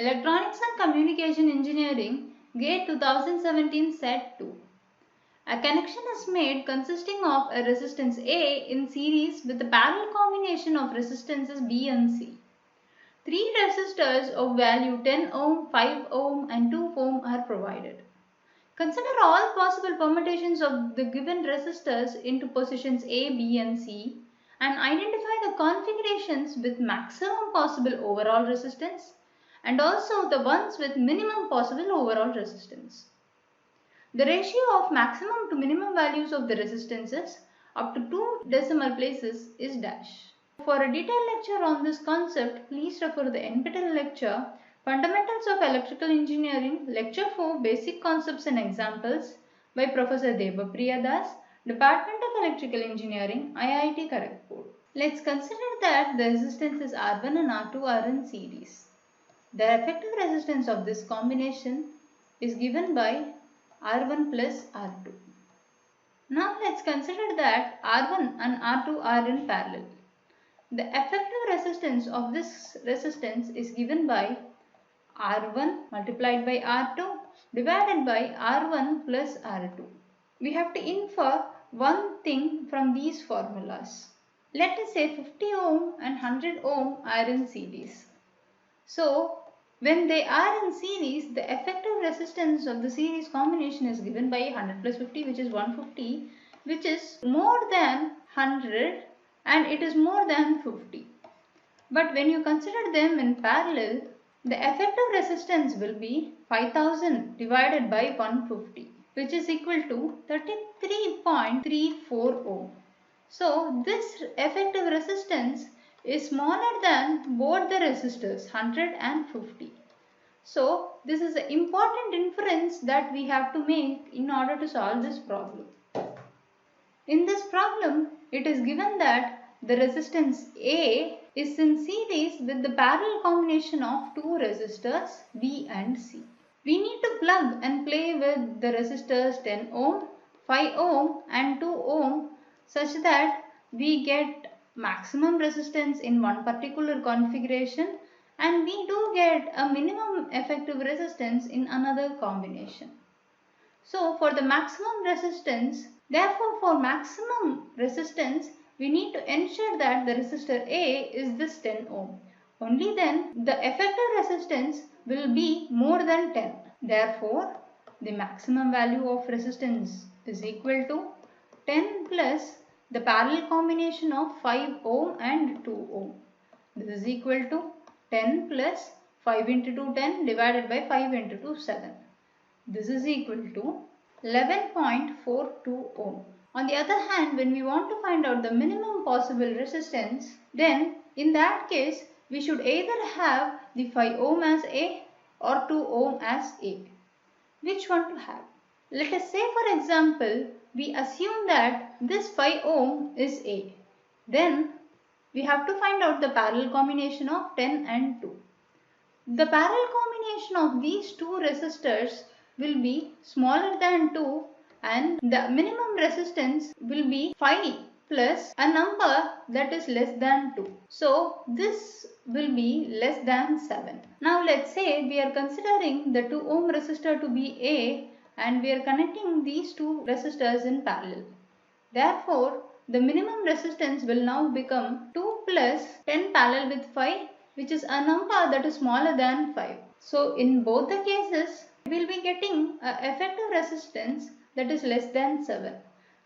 Electronics and Communication Engineering, GATE 2017 Set 2. A connection is made consisting of a resistance A in series with a parallel combination of resistances B and C. Three resistors of value 10 ohm, 5 ohm and 2 ohm are provided. Consider all possible permutations of the given resistors into positions A, B and C and identify the configurations with maximum possible overall resistance and also the ones with minimum possible overall resistance. The ratio of maximum to minimum values of the resistances up to 2 decimal places is dash. For a detailed lecture on this concept, please refer to the NPTEL lecture Fundamentals of Electrical Engineering, Lecture 4 Basic Concepts and Examples by Professor Debapriya Das, Department of Electrical Engineering, IIT Kharagpur. Let's consider that the resistances R1 and R2 are in series. The effective resistance of this combination is given by R1 plus R2. Now let's consider that R1 and R2 are in parallel. The effective resistance of this resistance is given by R1 multiplied by R2 divided by R1 plus R2. We have to infer one thing from these formulas. Let us say 50 ohm and 100 ohm are in series. So, when they are in series, the effective resistance of the series combination is given by 100 plus 50, which is 150, which is more than 100 and it is more than 50. But when you consider them in parallel, the effective resistance will be 5000 divided by 150, which is equal to 33.34 ohm. So, this effective resistance is smaller than both the resistors 100 and 50. So, this is an important inference that we have to make in order to solve this problem. In this problem, it is given that the resistance A is in series with the parallel combination of two resistors B and C. We need to plug and play with the resistors 10 ohm, 5 ohm and 2 ohm such that we get maximum resistance in one particular configuration and we do get a minimum effective resistance in another combination. So for the maximum resistance, therefore for maximum resistance, we need to ensure that the resistor A is this 10 ohm. Only then the effective resistance will be more than 10. Therefore, the maximum value of resistance is equal to 10 plus the parallel combination of 5 ohm and 2 ohm. This is equal to 10 plus 5 into 2 10 divided by 5 into 2 7. This is equal to 11.42 ohm. On the other hand, when we want to find out the minimum possible resistance, then in that case we should either have the 5 ohm as A or 2 ohm as A. Which one to have? Let us say for example, we assume that this 5 ohm is A. Then we have to find out the parallel combination of 10 and 2. The parallel combination of these two resistors will be smaller than 2 and the minimum resistance will be 5 plus a number that is less than 2. So this will be less than 7. Now let's say we are considering the 2 ohm resistor to be A and we are connecting these two resistors in parallel. Therefore, the minimum resistance will now become 2 plus 10 parallel with 5, which is a number that is smaller than 5. So in both the cases, we will be getting an effective resistance that is less than 7.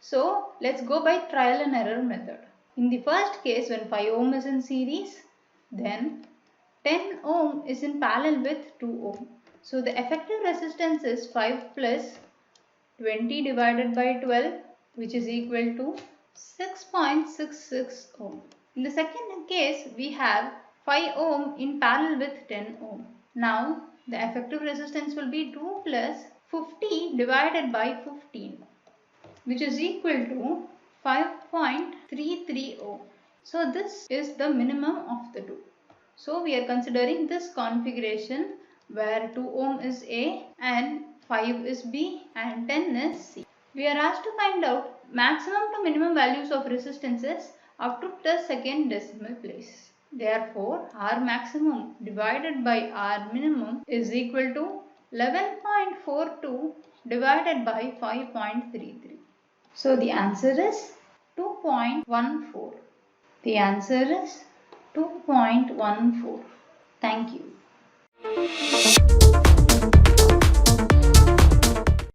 So let's go by trial and error method. In the first case, when 5 ohm is in series, then 10 ohm is in parallel with 2 ohm. So the effective resistance is 5 plus 20 divided by 12, which is equal to 6.66 ohm. In the second case, we have 5 ohm in parallel with 10 ohm. Now, the effective resistance will be 2 plus 50 divided by 15, which is equal to 5.33 ohm. So, this is the minimum of the two. So, we are considering this configuration where 2 ohm is A and 5 is B and 10 is C. We are asked to find out maximum to minimum values of resistances up to the second decimal place. Therefore, R maximum divided by R minimum is equal to 11.42 divided by 5.33. So the answer is 2.14. The answer is 2.14. Thank you.